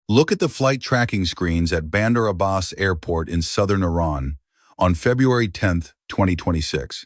Look at the flight tracking screens at Bandar Abbas Airport in southern Iran on February 10, 2026.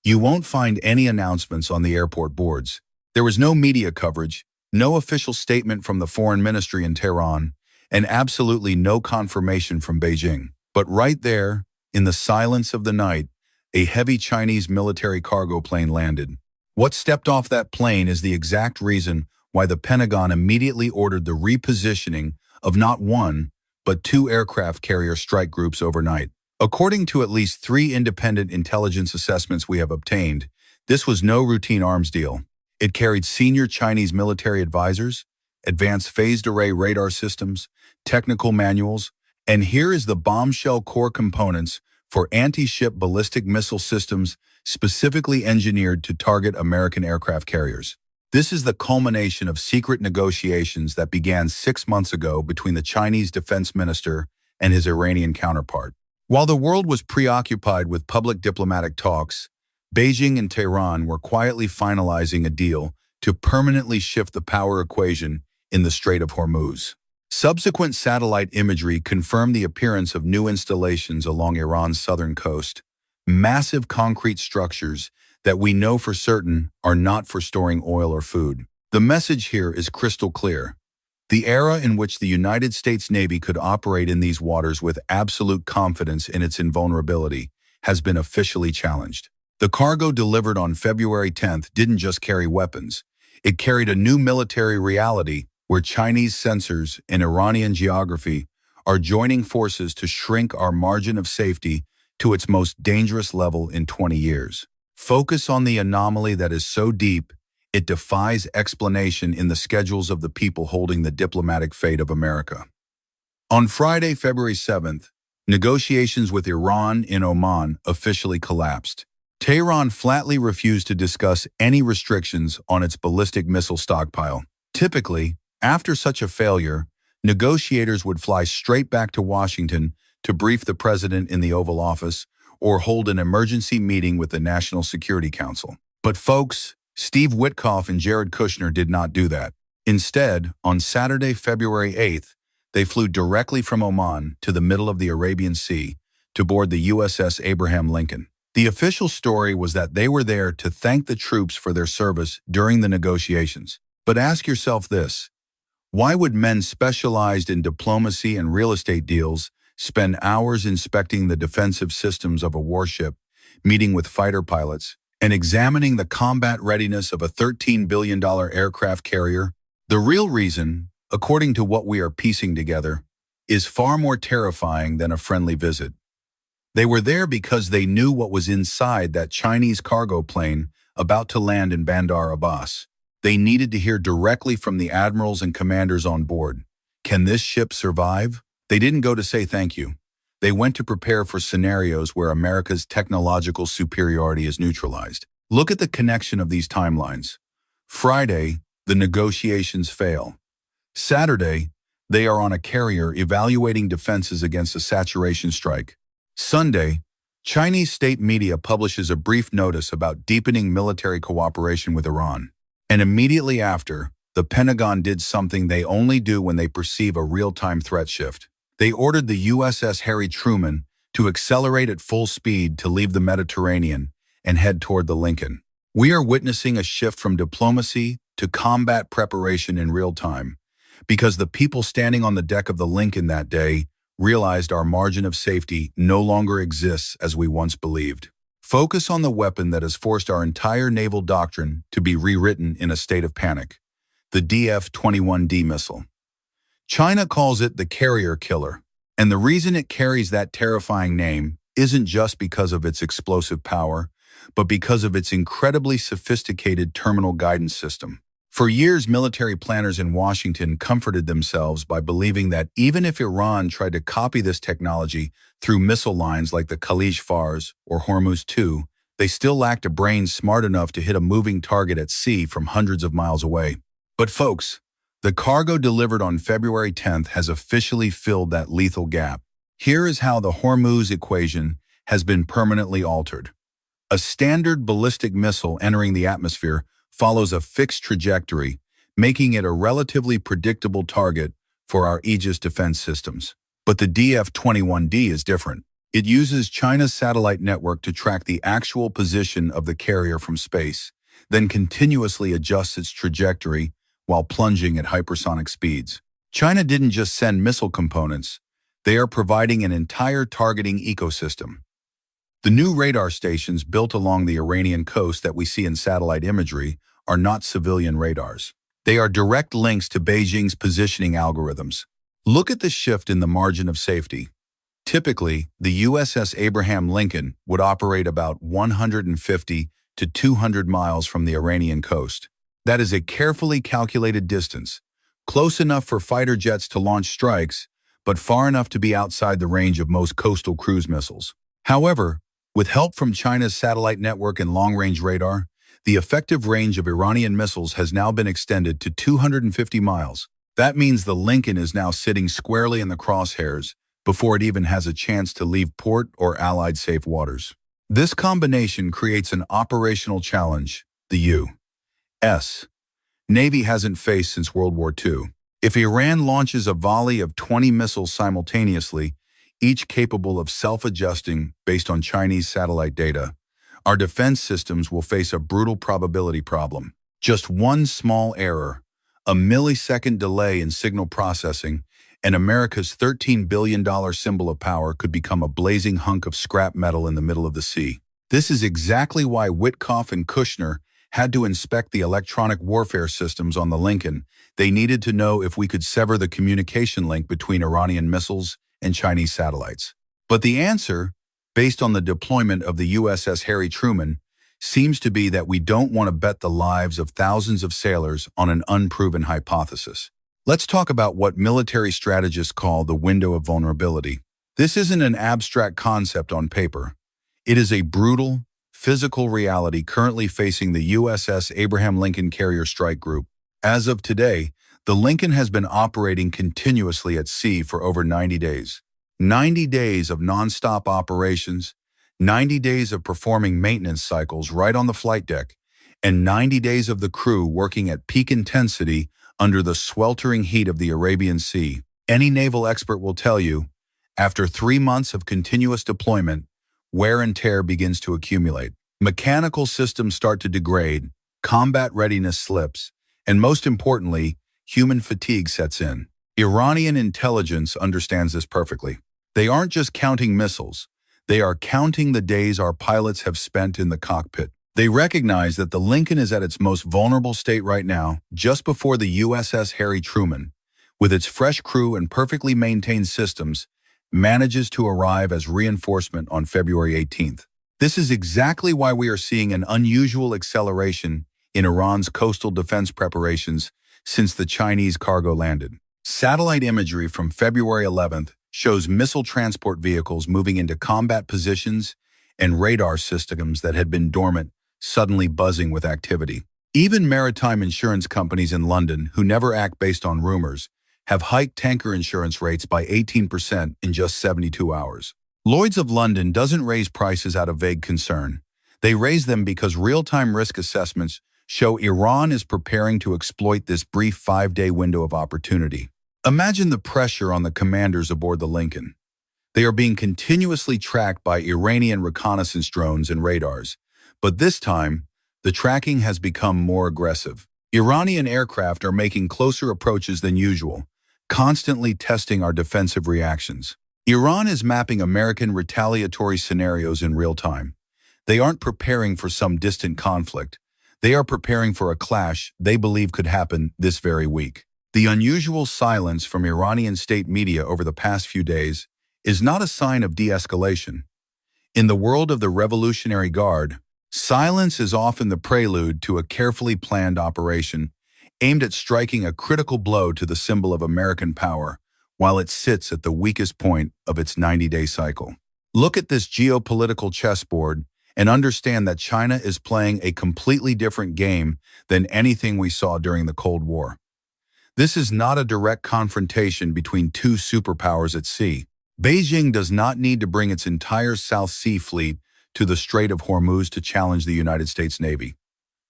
You won't find any announcements on the airport boards. There was no media coverage, no official statement from the foreign ministry in Tehran, and absolutely no confirmation from Beijing. But right there, in the silence of the night, a heavy Chinese military cargo plane landed. What stepped off that plane is the exact reason why the Pentagon immediately ordered the repositioning of not one, but two aircraft carrier strike groups overnight. According to at least 3 independent intelligence assessments we have obtained, this was no routine arms deal. It carried senior Chinese military advisors, advanced phased array radar systems, technical manuals, and here is the bombshell core components for anti-ship ballistic missile systems specifically engineered to target American aircraft carriers. This is the culmination of secret negotiations that began 6 months ago between the Chinese defense minister and his Iranian counterpart. While the world was preoccupied with public diplomatic talks, Beijing and Tehran were quietly finalizing a deal to permanently shift the power equation in the Strait of Hormuz. Subsequent satellite imagery confirmed the appearance of new installations along Iran's southern coast, massive concrete structures that we know for certain are not for storing oil or food. The message here is crystal clear. The era in which the United States Navy could operate in these waters with absolute confidence in its invulnerability has been officially challenged. The cargo delivered on February 10th didn't just carry weapons. It carried a new military reality where Chinese sensors and Iranian geography are joining forces to shrink our margin of safety to its most dangerous level in 20 years. Focus on the anomaly that is so deep, it defies explanation in the schedules of the people holding the diplomatic fate of America. On Friday, February 7th, negotiations with Iran in Oman officially collapsed. Tehran flatly refused to discuss any restrictions on its ballistic missile stockpile. Typically, after such a failure, negotiators would fly straight back to Washington to brief the president in the Oval Office or hold an emergency meeting with the National Security Council. But folks, Steve Witkoff and Jared Kushner did not do that. Instead, on Saturday, February 8th, they flew directly from Oman to the middle of the Arabian Sea to board the USS Abraham Lincoln. The official story was that they were there to thank the troops for their service during the negotiations. But ask yourself this: why would men specialized in diplomacy and real estate deals spend hours inspecting the defensive systems of a warship, meeting with fighter pilots, and examining the combat readiness of a $13 billion aircraft carrier? The real reason, according to what we are piecing together, is far more terrifying than a friendly visit. They were there because they knew what was inside that Chinese cargo plane about to land in Bandar Abbas. They needed to hear directly from the admirals and commanders on board. Can this ship survive? They didn't go to say thank you. They went to prepare for scenarios where America's technological superiority is neutralized. Look at the connection of these timelines. Friday, the negotiations fail. Saturday, they are on a carrier evaluating defenses against a saturation strike. Sunday, Chinese state media publishes a brief notice about deepening military cooperation with Iran. And immediately after, the Pentagon did something they only do when they perceive a real-time threat shift. They ordered the USS Harry Truman to accelerate at full speed to leave the Mediterranean and head toward the Lincoln. We are witnessing a shift from diplomacy to combat preparation in real time, because the people standing on the deck of the Lincoln that day realized our margin of safety no longer exists as we once believed. Focus on the weapon that has forced our entire naval doctrine to be rewritten in a state of panic: the DF-21D missile. China calls it the carrier killer, and the reason it carries that terrifying name isn't just because of its explosive power, but because of its incredibly sophisticated terminal guidance system. For years, military planners in Washington comforted themselves by believing that even if Iran tried to copy this technology through missile lines like the Khalij Fars or Hormuz II, they still lacked a brain smart enough to hit a moving target at sea from hundreds of miles away. But folks, the cargo delivered on February 10th has officially filled that lethal gap. Here is how the Hormuz equation has been permanently altered. A standard ballistic missile entering the atmosphere follows a fixed trajectory, making it a relatively predictable target for our Aegis defense systems. But the DF-21D is different. It uses China's satellite network to track the actual position of the carrier from space, then continuously adjusts its trajectory while plunging at hypersonic speeds. China didn't just send missile components, they are providing an entire targeting ecosystem. The new radar stations built along the Iranian coast that we see in satellite imagery are not civilian radars. They are direct links to Beijing's positioning algorithms. Look at the shift in the margin of safety. Typically, the USS Abraham Lincoln would operate about 150 to 200 miles from the Iranian coast. That is a carefully calculated distance, close enough for fighter jets to launch strikes, but far enough to be outside the range of most coastal cruise missiles. However, with help from China's satellite network and long-range radar, the effective range of Iranian missiles has now been extended to 250 miles. That means the Lincoln is now sitting squarely in the crosshairs before it even has a chance to leave port or Allied safe waters. This combination creates an operational challenge the U.S. Navy hasn't faced since World War II. If Iran launches a volley of 20 missiles simultaneously, each capable of self-adjusting based on Chinese satellite data, our defense systems will face a brutal probability problem. Just one small error, a millisecond delay in signal processing, and America's $13 billion symbol of power could become a blazing hunk of scrap metal in the middle of the sea. This is exactly why Witkoff and Kushner had to inspect the electronic warfare systems on the Lincoln. They needed to know if we could sever the communication link between Iranian missiles and Chinese satellites. But the answer, based on the deployment of the USS Harry Truman, seems to be that we don't want to bet the lives of thousands of sailors on an unproven hypothesis. Let's talk about what military strategists call the window of vulnerability. This isn't an abstract concept on paper. It is a brutal, physical reality currently facing the USS Abraham Lincoln Carrier Strike Group. As of today, the Lincoln has been operating continuously at sea for over 90 days. 90 days of non-stop operations, 90 days of performing maintenance cycles right on the flight deck, and 90 days of the crew working at peak intensity under the sweltering heat of the Arabian Sea. Any naval expert will tell you, after 3 months of continuous deployment, wear and tear begins to accumulate. Mechanical systems start to degrade, combat readiness slips, and most importantly, human fatigue sets in. Iranian intelligence understands this perfectly. They aren't just counting missiles. They are counting the days our pilots have spent in the cockpit. They recognize that the Lincoln is at its most vulnerable state right now, just before the USS Harry Truman, with its fresh crew and perfectly maintained systems, manages to arrive as reinforcement on February 18th. This is exactly why we are seeing an unusual acceleration in Iran's coastal defense preparations since the Chinese cargo landed. Satellite imagery from February 11th shows missile transport vehicles moving into combat positions and radar systems that had been dormant suddenly buzzing with activity. Even maritime insurance companies in London, who never act based on rumors, have hiked tanker insurance rates by 18% in just 72 hours. Lloyd's of London doesn't raise prices out of vague concern. They raise them because real-time risk assessments show Iran is preparing to exploit this brief 5-day window of opportunity. Imagine the pressure on the commanders aboard the Lincoln. They are being continuously tracked by Iranian reconnaissance drones and radars, but this time, the tracking has become more aggressive. Iranian aircraft are making closer approaches than usual, constantly testing our defensive reactions. Iran is mapping American retaliatory scenarios in real time. They aren't preparing for some distant conflict. They are preparing for a clash they believe could happen this very week. The unusual silence from Iranian state media over the past few days is not a sign of de-escalation. In the world of the Revolutionary Guard, silence is often the prelude to a carefully planned operation aimed at striking a critical blow to the symbol of American power while it sits at the weakest point of its 90-day cycle. Look at this geopolitical chessboard and understand that China is playing a completely different game than anything we saw during the Cold War. This is not a direct confrontation between two superpowers at sea. Beijing does not need to bring its entire South Sea fleet to the Strait of Hormuz to challenge the United States Navy.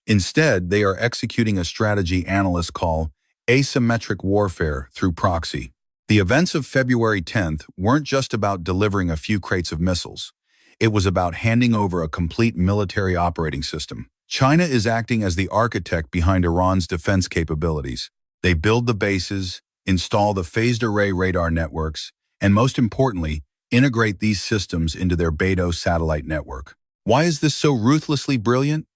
Instead, they are executing a strategy analysts call asymmetric warfare through proxy. The events of February 10th weren't just about delivering a few crates of missiles. It was about handing over a complete military operating system. China is acting as the architect behind Iran's defense capabilities. They build the bases, install the phased array radar networks, and most importantly, integrate these systems into their Beidou satellite network. Why is this so ruthlessly brilliant?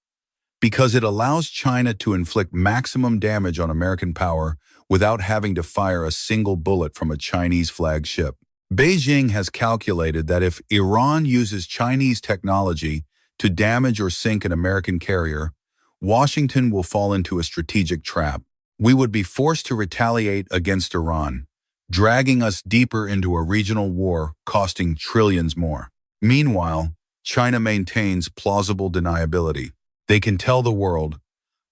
Because it allows China to inflict maximum damage on American power without having to fire a single bullet from a Chinese flagship. Beijing has calculated that if Iran uses Chinese technology to damage or sink an American carrier, Washington will fall into a strategic trap. We would be forced to retaliate against Iran, dragging us deeper into a regional war costing trillions more. Meanwhile, China maintains plausible deniability. They can tell the world,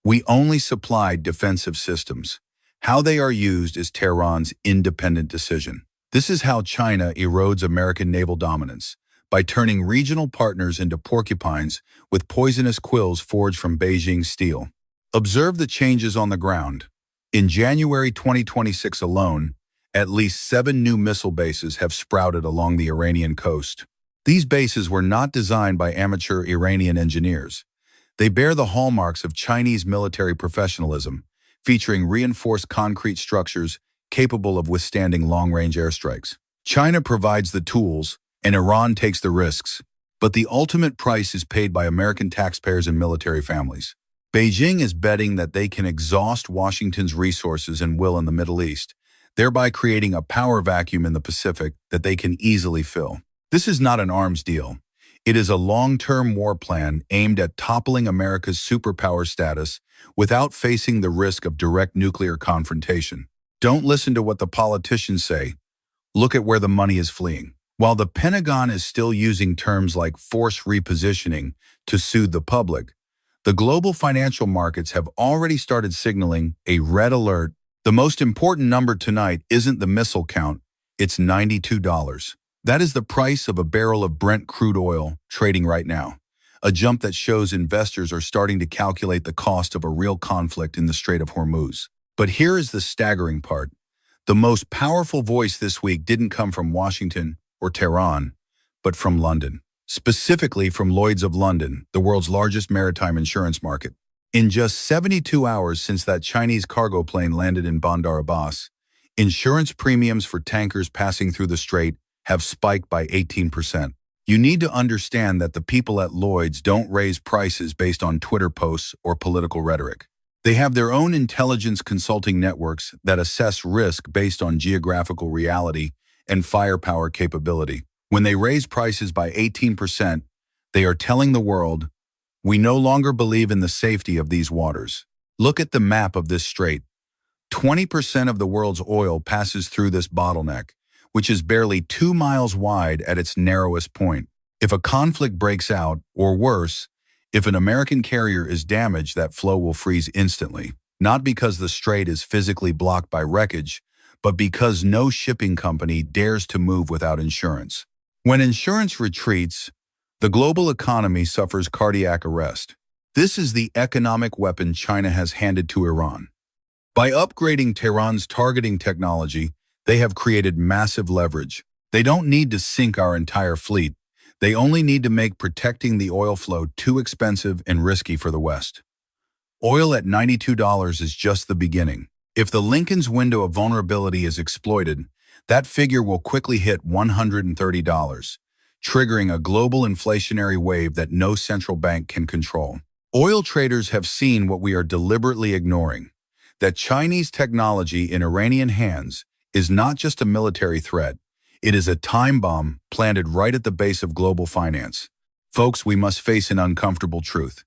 we only supplied defensive systems. How they are used is Tehran's independent decision. This is how China erodes American naval dominance, by turning regional partners into porcupines with poisonous quills forged from Beijing steel. Observe the changes on the ground. In January 2026 alone, at least 7 new missile bases have sprouted along the Iranian coast. These bases were not designed by amateur Iranian engineers. They bear the hallmarks of Chinese military professionalism, featuring reinforced concrete structures capable of withstanding long-range airstrikes. China provides the tools, and Iran takes the risks, but the ultimate price is paid by American taxpayers and military families. Beijing is betting that they can exhaust Washington's resources and will in the Middle East, thereby creating a power vacuum in the Pacific that they can easily fill. This is not an arms deal. It is a long-term war plan aimed at toppling America's superpower status without facing the risk of direct nuclear confrontation. Don't listen to what the politicians say. Look at where the money is fleeing. While the Pentagon is still using terms like force repositioning to soothe the public, the global financial markets have already started signaling a red alert. The most important number tonight isn't the missile count, it's $92. That is the price of a barrel of Brent crude oil trading right now, a jump that shows investors are starting to calculate the cost of a real conflict in the Strait of Hormuz. But here is the staggering part. The most powerful voice this week didn't come from Washington or Tehran, but from London. Specifically from Lloyd's of London, the world's largest maritime insurance market. In just 72 hours since that Chinese cargo plane landed in Bandar Abbas, insurance premiums for tankers passing through the strait have spiked by 18%. You need to understand that the people at Lloyd's don't raise prices based on Twitter posts or political rhetoric. They have their own intelligence consulting networks that assess risk based on geographical reality and firepower capability. When they raise prices by 18%, they are telling the world, we no longer believe in the safety of these waters. Look at the map of this strait. 20% of the world's oil passes through this bottleneck, which is barely 2 miles wide at its narrowest point. If a conflict breaks out, or worse, if an American carrier is damaged, that flow will freeze instantly, not because the strait is physically blocked by wreckage, but because no shipping company dares to move without insurance. When insurance retreats, the global economy suffers cardiac arrest. This is the economic weapon China has handed to Iran. By upgrading Tehran's targeting technology, they have created massive leverage. They don't need to sink our entire fleet. They only need to make protecting the oil flow too expensive and risky for the West. Oil at $92 is just the beginning. If the Lincoln's window of vulnerability is exploited, that figure will quickly hit $130, triggering a global inflationary wave that no central bank can control. Oil traders have seen what we are deliberately ignoring, that Chinese technology in Iranian hands is not just a military threat, it is a time bomb planted right at the base of global finance. Folks, we must face an uncomfortable truth.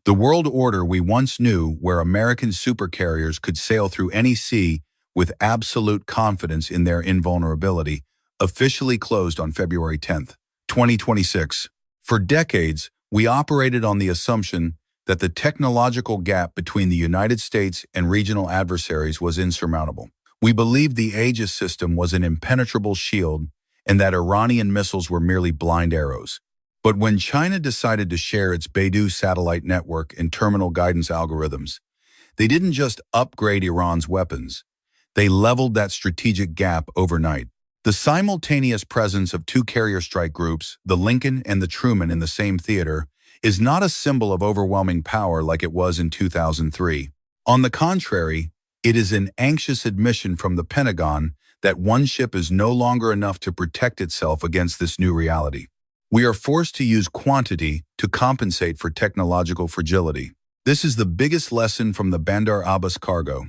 The world order we once knew, where American supercarriers could sail through any sea with absolute confidence in their invulnerability, officially closed on February 10th, 2026. For decades, we operated on the assumption that the technological gap between the United States and regional adversaries was insurmountable. We believed the Aegis system was an impenetrable shield and that Iranian missiles were merely blind arrows. But when China decided to share its Beidou satellite network and terminal guidance algorithms, They didn't just upgrade Iran's weapons. They leveled that strategic gap overnight. The simultaneous presence of two carrier strike groups, the Lincoln and the Truman in the same theater, is not a symbol of overwhelming power like it was in 2003. On the contrary, it is an anxious admission from the Pentagon that one ship is no longer enough to protect itself against this new reality. We are forced to use quantity to compensate for technological fragility. This is the biggest lesson from the Bandar Abbas cargo.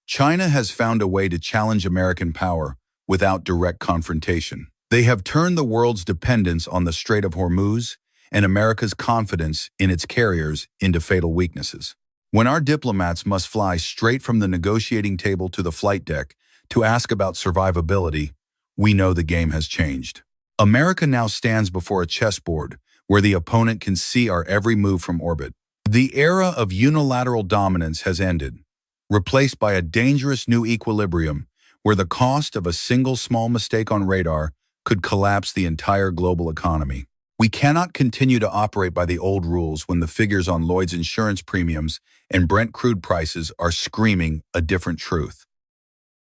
China has found a way to challenge American power without direct confrontation. They have turned the world's dependence on the Strait of Hormuz and America's confidence in its carriers into fatal weaknesses. When our diplomats must fly straight from the negotiating table to the flight deck to ask about survivability, we know the game has changed. America now stands before a chessboard where the opponent can see our every move from orbit. The era of unilateral dominance has ended, replaced by a dangerous new equilibrium where the cost of a single small mistake on radar could collapse the entire global economy. We cannot continue to operate by the old rules when the figures on Lloyd's insurance premiums and Brent crude prices are screaming a different truth.